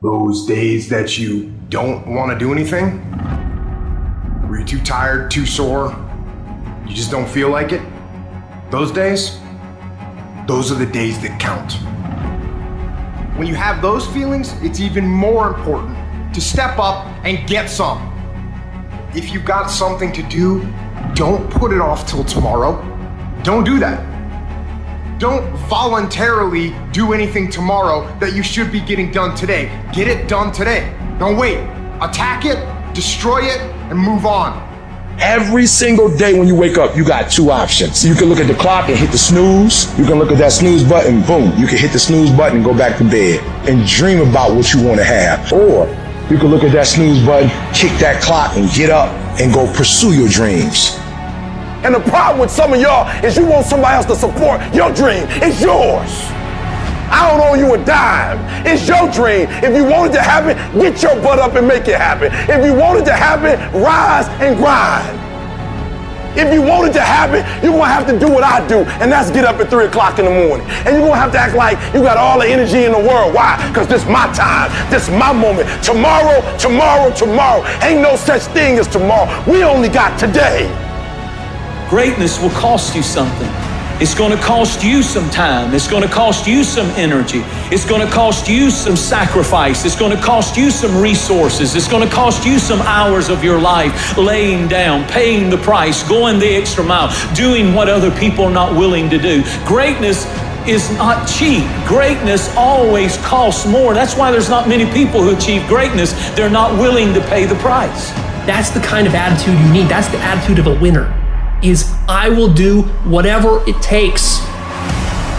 Those days that you don't want to do anything, where you're too tired, too sore, you just don't feel like it, those days, those are the days that count. When you have those feelings, it's even more important to step up and get some. If you've got something to do, don't put it off till tomorrow. Don't do that. Don't voluntarily do anything tomorrow that you should be getting done today. Get it done today. Don't wait. Attack it, destroy it, and move on. Every single day when you wake up, you got two options. You can look at the clock and hit the snooze. You can look at that snooze button, boom. You can hit the snooze button and go back to bed and dream about what you want to have. Or you can look at that snooze button, kick that clock, and get up and go pursue your dreams. And the problem with some of y'all is you want somebody else to support your dream. It's yours. I don't owe you a dime. It's your dream. If you want it to happen, get your butt up and make it happen. If you want it to happen, rise and grind. If you want it to happen, you're going to have to do what I do, and that's get up at 3 o'clock in the morning. And you're going to have to act like you got all the energy in the world. Why? Because this is my time. This is my moment. Tomorrow, tomorrow, tomorrow. Ain't no such thing as tomorrow. We only got today. Greatness will cost you something. It's going to cost you some time. It's going to cost you some energy. It's going to cost you some sacrifice. It's going to cost you some resources. It's going to cost you some hours of your life laying down, paying the price, going the extra mile, doing what other people are not willing to do. Greatness is not cheap. Greatness always costs more. That's why there's not many people who achieve greatness. They're not willing to pay the price. That's the kind of attitude you need. That's the attitude of a winner. Is I will do whatever it takes.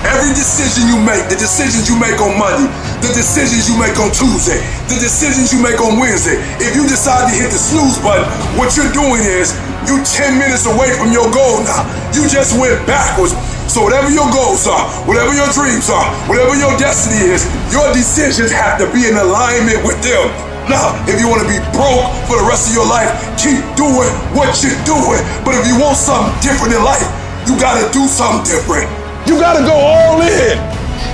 Every decision you make, the decisions you make on Monday, the decisions you make on Tuesday, the decisions you make on Wednesday, if you decide to hit the snooze button, what you're doing is you 10 minutes away from your goal now. You just went backwards. So whatever your goals are, whatever your dreams are, whatever your destiny is, your decisions have to be in alignment with them. Now, if you want to be broke for the rest of your life, keep doing what you're doing. But if you want something different in life, you got to do something different. You got to go all in.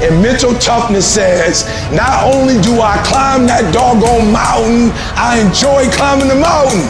And mental toughness says, not only do I climb that doggone mountain, I enjoy climbing the mountain.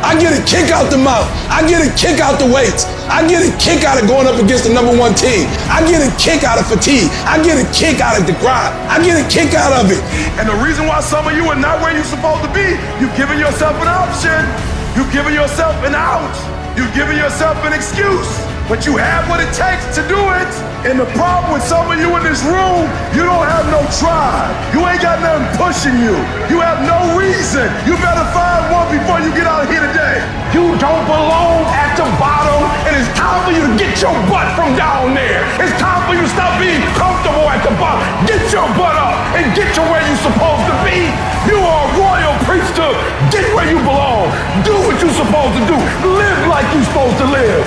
I get a kick out the mountain. I get a kick out the weights. I get a kick out of going up against the #1 team. I get a kick out of fatigue. I get a kick out of the grind. I get a kick out of it. And the reason why some of you are not where you're supposed to be, you've given yourself an option. You've given yourself an out. You've given yourself an excuse. But you have what it takes to do it. And the problem with some of you in this room, you don't have no drive. You ain't got nothing pushing you. You have no reason. You better find one before you get out of here today. You don't belong at the bottom, and it's time for you to get your butt from down there. It's time for you to stop being comfortable at the bottom. Get your butt up and get to where you're supposed to be. You are a royal priesthood. Get where you belong. Do what you're supposed to do. Live like you're supposed to live.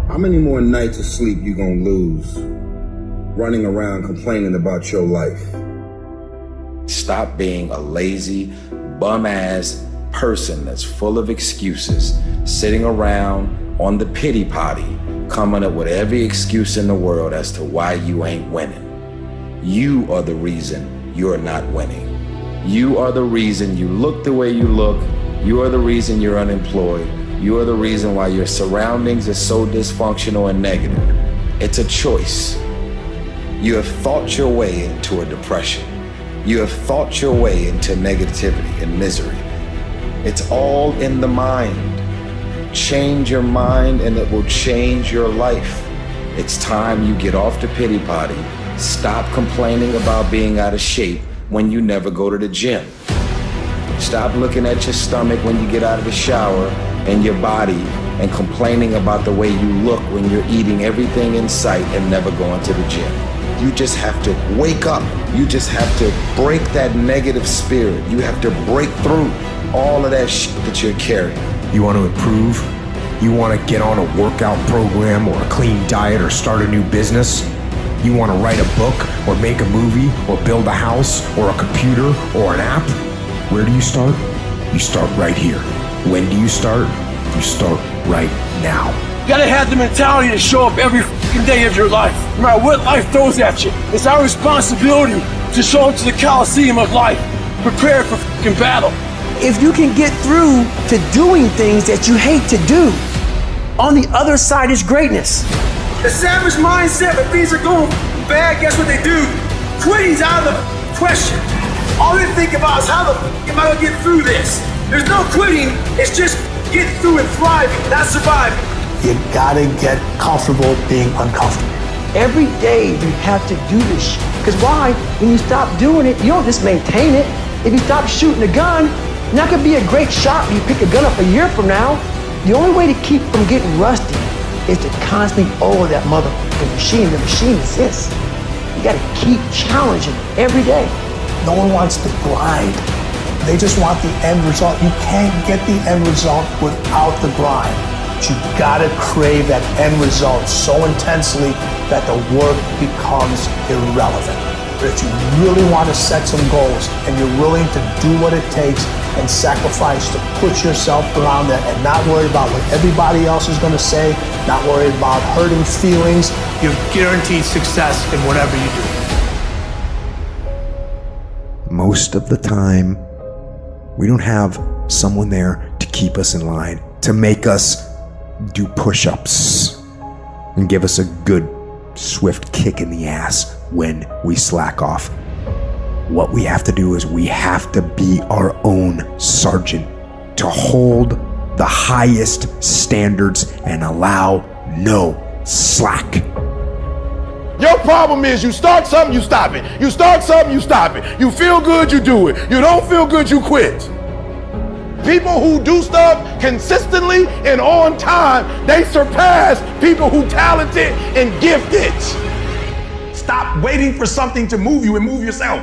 How many more nights of sleep you gonna lose running around complaining about your life? Stop being a lazy, bum-ass person that's full of excuses, sitting around on the pity potty, coming up with every excuse in the world as to why you ain't winning. You are the reason you're not winning. You are the reason you look the way you look. You are the reason you're unemployed. You are the reason why your surroundings are so dysfunctional and negative. It's a choice. You have thought your way into a depression. You have thought your way into negativity and misery. It's all in the mind. Change your mind and it will change your life. It's time you get off the pity potty. Stop complaining about being out of shape when you never go to the gym. Stop looking at your stomach when you get out of the shower and your body and complaining about the way you look when you're eating everything in sight and never going to the gym. You just have to wake up. You just have to break that negative spirit. You have to break through all of that shit that you're carrying. You want to improve? You want to get on a workout program or a clean diet or start a new business? You want to write a book or make a movie or build a house or a computer or an app? Where do you start? You start right here. When do you start? You start right now. You gotta have the mentality to show up every fucking day of your life, no matter what life throws at you. It's our responsibility to show up to the Coliseum of life, prepared for fucking battle. If you can get through to doing things that you hate to do, on the other side is greatness. The savage mindset, when things are going bad, guess what they do? Quitting's out of the question. All they think about is how the am I gonna get through this? There's no quitting, it's just getting through and thriving, not surviving. You gotta get comfortable being uncomfortable. Every day you have to do this shit. Because why? When you stop doing it, you don't just maintain it. If you stop shooting a gun, you're not gonna be a great shot when you pick a gun up a year from now. The only way to keep from getting rusty is to constantly oil that motherfucking machine. The machine exists. You gotta keep challenging every day. No one wants to grind. They just want the end result. You can't get the end result without the grind. But you gotta crave that end result so intensely that the work becomes irrelevant. But if you really want to set some goals and you're willing to do what it takes and sacrifice to put yourself around there and not worry about what everybody else is gonna say, not worry about hurting feelings, you're guaranteed success in whatever you do. Most of the time, we don't have someone there to keep us in line, to make us do push-ups and give us a good, swift kick in the ass when we slack off. What we have to do is we have to be our own sergeant, to hold the highest standards and allow no slack. Your problem is you start something, you stop it. You start something, you stop it. You feel good, you do it. You don't feel good, you quit. People who do stuff consistently and on time, they surpass people who talented and gifted. Stop waiting for something to move you and move yourself.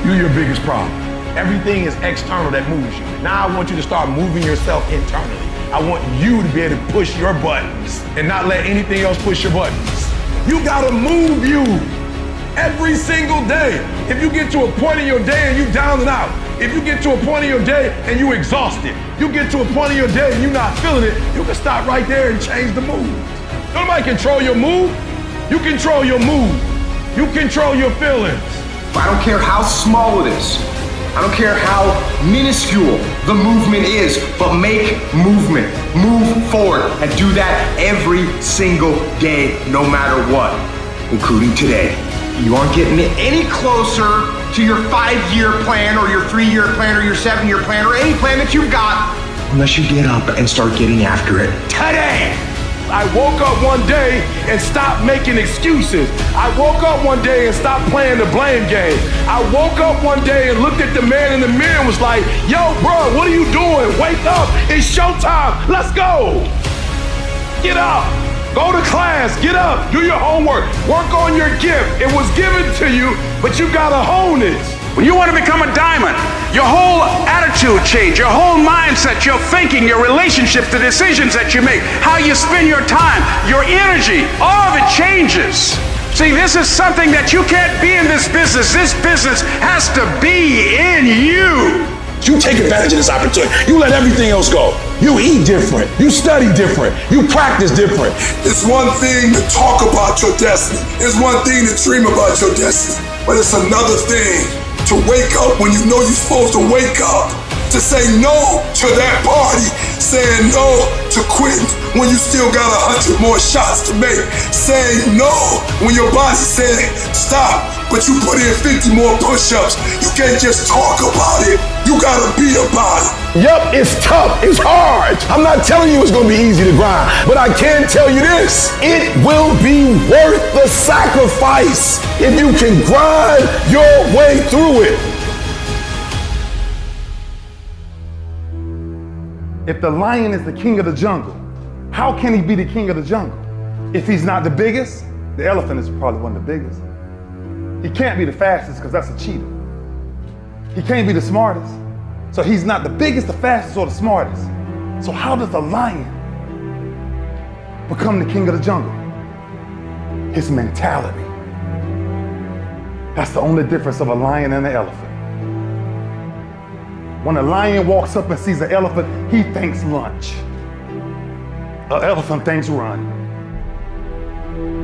You're your biggest problem. Everything is external that moves you. Now I want you to start moving yourself internally. I want you to be able to push your buttons and not let anything else push your buttons. You gotta move you every single day. If you get to a point in your day and you down and out, if you get to a point in your day and you exhausted, you get to a point in your day and you're not feeling it, you can stop right there and change the mood. Nobody control your mood. You control your mood. You control your feelings. I don't care how small it is. I don't care how minuscule the movement is, but make movement. Move forward and do that every single day, no matter what, including today. You aren't getting any closer to your 5-year plan or your 3-year plan or your 7-year plan or any plan that you've got unless you get up and start getting after it today. I woke up one day and stopped making excuses. I woke up one day and stopped playing the blame game. I woke up one day and looked at the man in the mirror and was like, yo, bro, what are you doing? Wake up, it's showtime, let's go. Get up, go to class, get up, do your homework, work on your gift. It was given to you, but you gotta hone it. When you want to become a diamond, your whole attitude change, your whole mindset, your thinking, your relationships, the decisions that you make, how you spend your time, your energy, all of it changes. See, this is something that you can't be in this business. This business has to be in you. You take advantage of this opportunity. You let everything else go. You eat different. You study different. You practice different. It's one thing to talk about your destiny. It's one thing to dream about your destiny. But it's another thing to wake up when you know you're supposed to wake up. To say no to that party. Saying no to quitting when you still got 100 more shots to make. Saying no when your body said stop, but you put in 50 more push-ups. You can't just talk about it. You gotta be about it. Yup, it's tough, it's hard. I'm not telling you it's gonna be easy to grind, but I can tell you this, it will be worth the sacrifice if you can grind your way through it. If the lion is the king of the jungle, how can he be the king of the jungle? If he's not the biggest, the elephant is probably one of the biggest. He can't be the fastest because that's a cheetah. He can't be the smartest. So he's not the biggest, the fastest, or the smartest. So how does a lion become the king of the jungle? His mentality. That's the only difference of a lion and an elephant. When a lion walks up and sees an elephant, he thinks lunch. An elephant thinks run.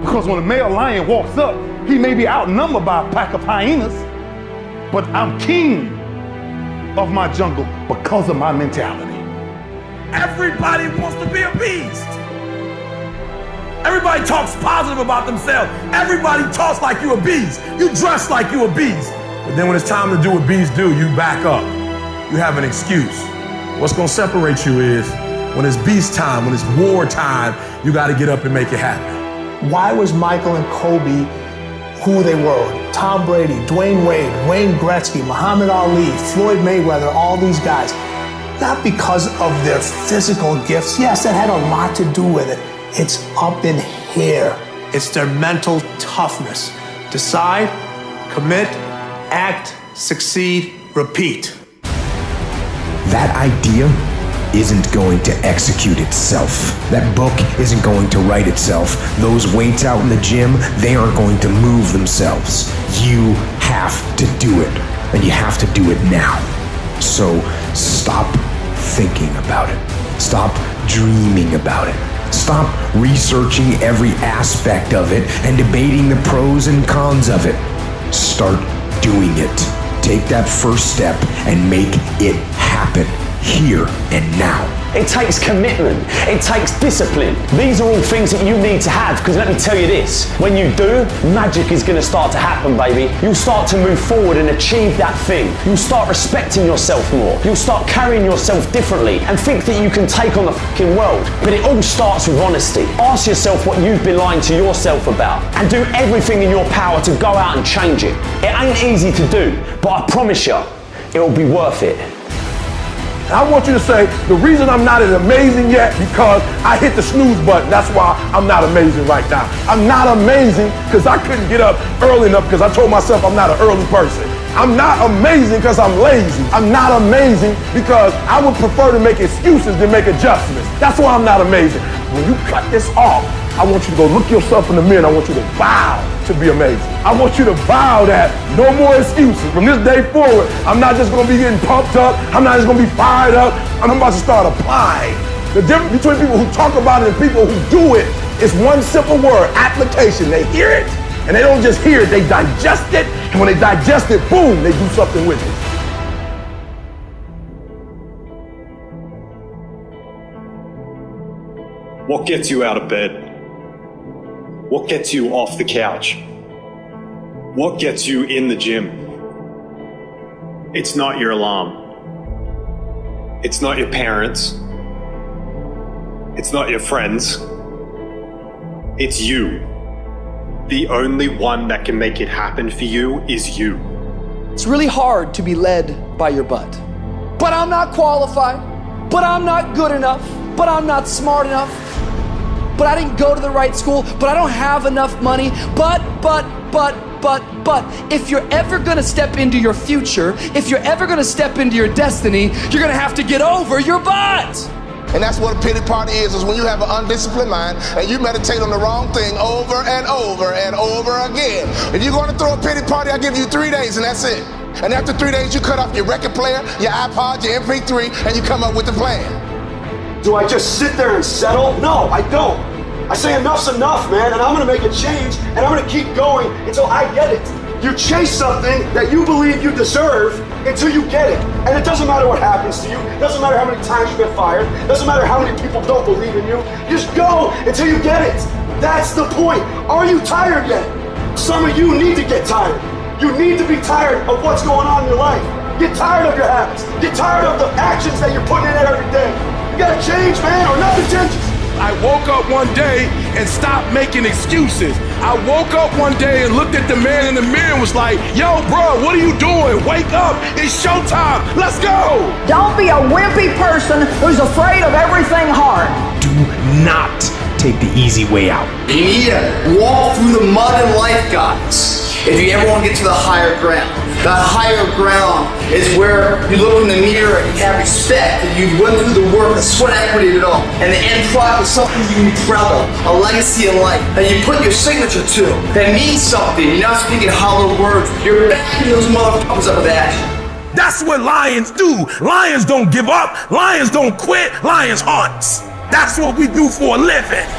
Because when a male lion walks up, He may be outnumbered by a pack of hyenas, but I'm king of my jungle because of my mentality. Everybody wants to be a beast. Everybody talks positive about themselves. Everybody talks like you a beast. You dress like you a beast. But then when it's time to do what beasts do, you back up. You have an excuse. What's gonna separate you is when it's beast time, when it's war time, you gotta get up and make it happen. Why was Michael and Kobe who they were? Tom Brady, Dwayne Wade, Wayne Gretzky, Muhammad Ali, Floyd Mayweather, all these guys. Not because of their physical gifts. Yes, that had a lot to do with it. It's up in here. It's their mental toughness. Decide, commit, act, succeed, repeat. That idea isn't going to execute itself. That book isn't going to write itself. Those weights out in the gym, they aren't going to move themselves. You have to do it, and you have to do it now. So stop thinking about it. Stop dreaming about it. Stop researching every aspect of it and debating the pros and cons of it. Start doing it. Take that first step and make it happen here and now. It takes commitment. It takes discipline. These are all things that you need to have, because let me tell you this, when you do, magic is gonna start to happen, baby. You'll start to move forward and achieve that thing. You'll start respecting yourself more. You'll start carrying yourself differently and think that you can take on the fucking world. But it all starts with honesty. Ask yourself what you've been lying to yourself about and do everything in your power to go out and change it. It ain't easy to do, but I promise you, it'll be worth it. I want you to say, the reason I'm not as amazing yet because I hit the snooze button. That's why I'm not amazing right now. I'm not amazing because I couldn't get up early enough because I told myself I'm not an early person. I'm not amazing because I'm lazy. I'm not amazing because I would prefer to make excuses than make adjustments. That's why I'm not amazing. When you cut this off, I want you to go look yourself in the mirror and I want you to vow to be amazing. I want you to vow that no more excuses. From this day forward, I'm not just gonna be getting pumped up. I'm not just gonna be fired up. I'm about to start applying. The difference between people who talk about it and people who do it is one simple word, application. They hear it and they don't just hear it, they digest it. And when they digest it, boom, they do something with it. What gets you out of bed? What gets you off the couch? What gets you in the gym? It's not your alarm. It's not your parents. It's not your friends. It's you. The only one that can make it happen for you is you. It's really hard to be led by your butt. But I'm not qualified. But I'm not good enough. But I'm not smart enough. But I didn't go to the right school. But I don't have enough money. But. If you're ever gonna step into your future, if you're ever gonna step into your destiny, you're gonna have to get over your butt. And that's what a pity party is when you have an undisciplined mind and you meditate on the wrong thing over and over and over again. If you're gonna throw a pity party, I give you 3 days and that's it. And after 3 days, you cut off your record player, your iPod, your MP3, and you come up with a plan. Do I just sit there and settle? No, I don't. I say enough's enough, man, and I'm gonna make a change, and I'm gonna keep going until I get it. You chase something that you believe you deserve until you get it. And it doesn't matter what happens to you. It doesn't matter how many times you get fired. It doesn't matter how many people don't believe in you. You just go until you get it. That's the point. Are you tired yet? Some of you need to get tired. You need to be tired of what's going on in your life. Get tired of your habits. Get tired of the actions that you're putting in every day. You gotta change, man, or nothing changes. I woke up one day and stopped making excuses. I woke up one day and looked at the man in the mirror and was like, yo, bro, what are you doing? Wake up, it's showtime, let's go. Don't be a wimpy person who's afraid of everything hard. Do not take the easy way out. You need to walk through the mud in life, guys. If you ever want to get to the higher ground. That higher ground is where you look in the mirror and you have respect, and you went through the work, the sweat equity of it all. And the end product is something you can be proud of, a legacy in life that you put your signature to. That means something. You're not speaking hollow words. You're backing those motherfuckers up with action. That's what lions do. Lions don't give up. Lions don't quit. Lions hunt. That's what we do for a living.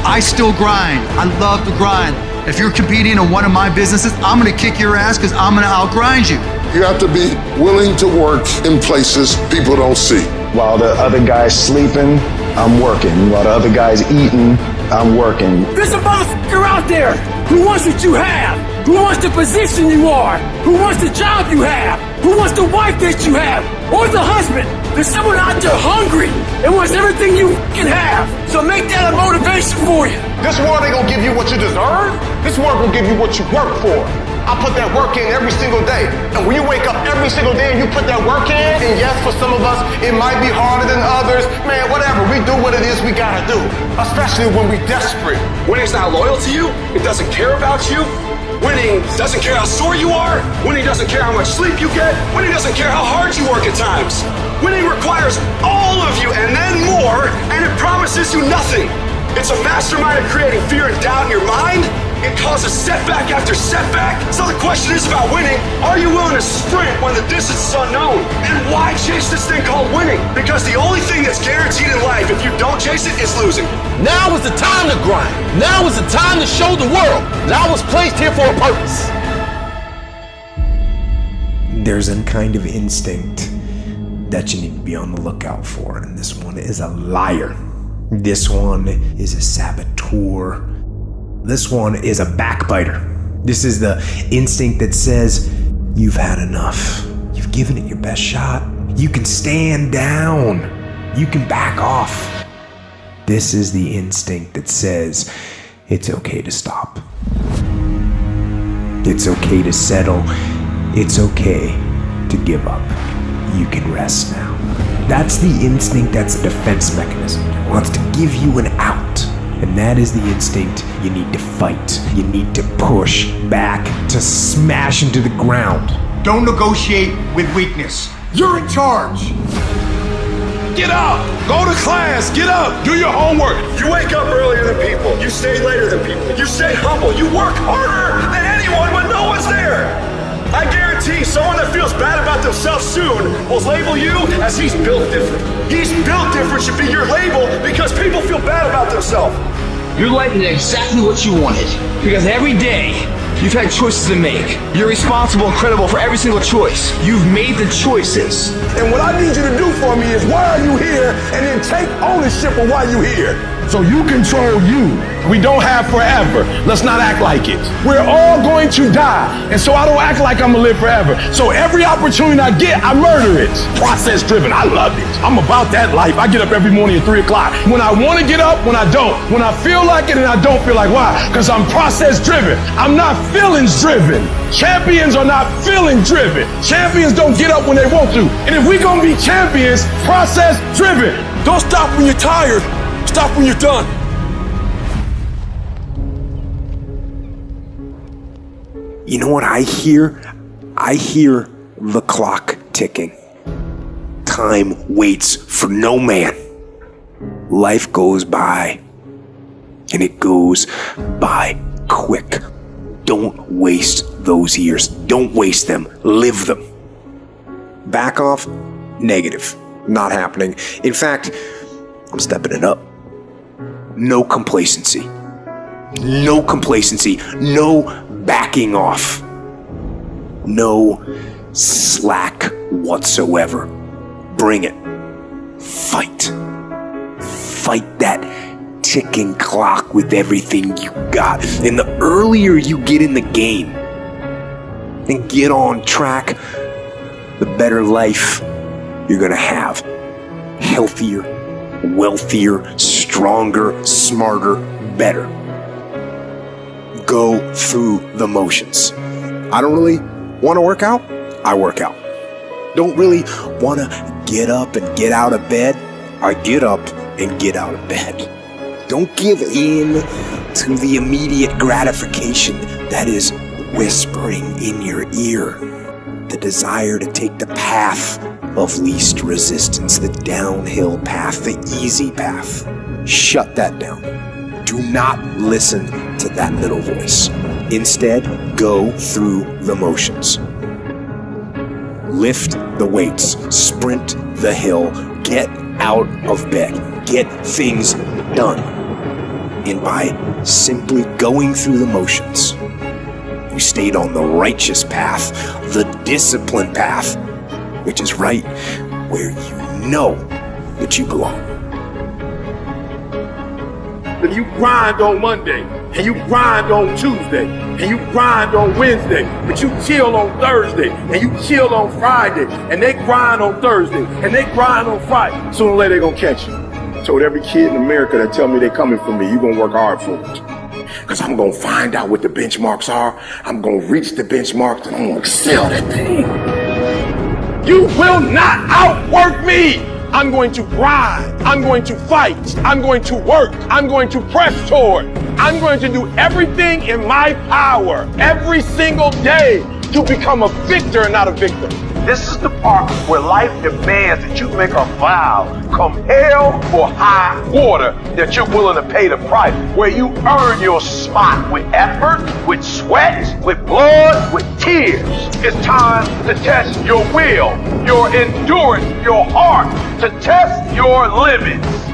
I still grind. I love to grind. If you're competing in one of my businesses, I'm gonna kick your ass because I'm gonna outgrind you. You have to be willing to work in places people don't see. While the other guy's sleeping, I'm working. While the other guy's eating, I'm working. There's a motherfucker out there who wants what you have, who wants the position you are, who wants the job you have, who wants the wife that you have, or the husband. There's someone out there hungry and wants everything you can have. So make that a motivation for you. This world ain't gonna give you what you deserve. This world gonna give you what you work for. I put that work in every single day. And when you wake up every single day and you put that work in, and yes, for some of us, it might be harder than others. Man, whatever, we do what it is we gotta do. Especially when we desperate. Winning's not loyal to you. It doesn't care about you. Winning doesn't care how sore you are. Winning doesn't care how much sleep you get. Winning doesn't care how hard you work at times. Winning requires all of you and then more, and it promises you nothing. It's a mastermind of creating fear and doubt in your mind. It causes setback after setback. So the question is about winning. Are you willing to sprint when the distance is unknown? And why chase this thing called winning? Because the only thing that's guaranteed in life, if you don't chase it, is losing. Now is the time to grind. Now is the time to show the world that I was placed here for a purpose. There's a kind of instinct that you need to be on the lookout for, and this one is a liar. This one is a saboteur. This one is a backbiter. This is the instinct that says, you've had enough. You've given it your best shot. You can stand down. You can back off. This is the instinct that says, it's okay to stop. It's okay to settle. It's okay to give up. You can rest now. That's the instinct, that's a defense mechanism. It wants to give you an out. And that is the instinct you need to fight. You need to push back, to smash into the ground. Don't negotiate with weakness. You're in charge. Get up! Go to class! Get up! Do your homework! You wake up earlier than people. You stay later than people. You stay humble. You work harder than anyone when no one's there. I guarantee someone that feels bad about themselves soon will label you as he's built different. He's built different should be your label because people feel bad about themselves. Your life is exactly what you wanted. Because every day, you've had choices to make. You're responsible and credible for every single choice. You've made the choices. And what I need you to do for me is, why are you here? And then take ownership of why you're here. So you control you. We don't have forever. Let's not act like it. We're all going to die. And so I don't act like I'm gonna live forever. So every opportunity I get, I murder it. Process driven. I love it. I'm about that life. I get up every morning at 3 o'clock. When I want to get up, when I don't. When I feel like it and I don't feel like. Why? Because I'm process driven. I'm not feelings driven. Champions are not feeling driven. Champions don't get up when they want to. And if we're gonna be champions, process driven. Don't stop when you're tired. Stop when you're done. You know what I hear? I hear the clock ticking. Time waits for no man. Life goes by, and it goes by quick. Don't waste those years. Don't waste them. Live them. Back off? Negative. Not happening. In fact, I'm stepping it up. No complacency. No complacency. No backing off. No slack whatsoever. Bring it. Fight. Fight that ticking clock with everything you got. And the earlier you get in the game and get on track, the better life you're gonna have. Healthier, wealthier, stronger, smarter, better. Go through the motions. I don't really want to work out. I work out. Don't really want to get up and get out of bed. I get up and get out of bed. Don't give in to the immediate gratification that is whispering in your ear. The desire to take the path of least resistance, the downhill path, the easy path. Shut that down. Do not listen to that little voice. Instead, go through the motions. Lift the weights, sprint the hill, get out of bed, get things done. And by simply going through the motions, you stayed on the righteous path, the disciplined path, which is right where you know that you belong. If you grind on Monday, and you grind on Tuesday, and you grind on Wednesday, but you chill on Thursday, and you chill on Friday, and they grind on Thursday, and they grind on Friday, sooner or later they're gonna catch you. I told every kid in America that tell me they coming for me, you gonna work hard for it. Because I'm gonna find out what the benchmarks are, I'm gonna reach the benchmarks, and I'm gonna excel that thing. You will not outwork me! I'm going to grind. I'm going to fight. I'm going to work. I'm going to press toward. I'm going to do everything in my power every single day to become a victor and not a victim. This is the part where life demands that you make a vow, come hell or high water, that you're willing to pay the price, where you earn your spot with effort, with sweat, with blood, with tears. It's time to test your will, your endurance, your heart, to test your limits.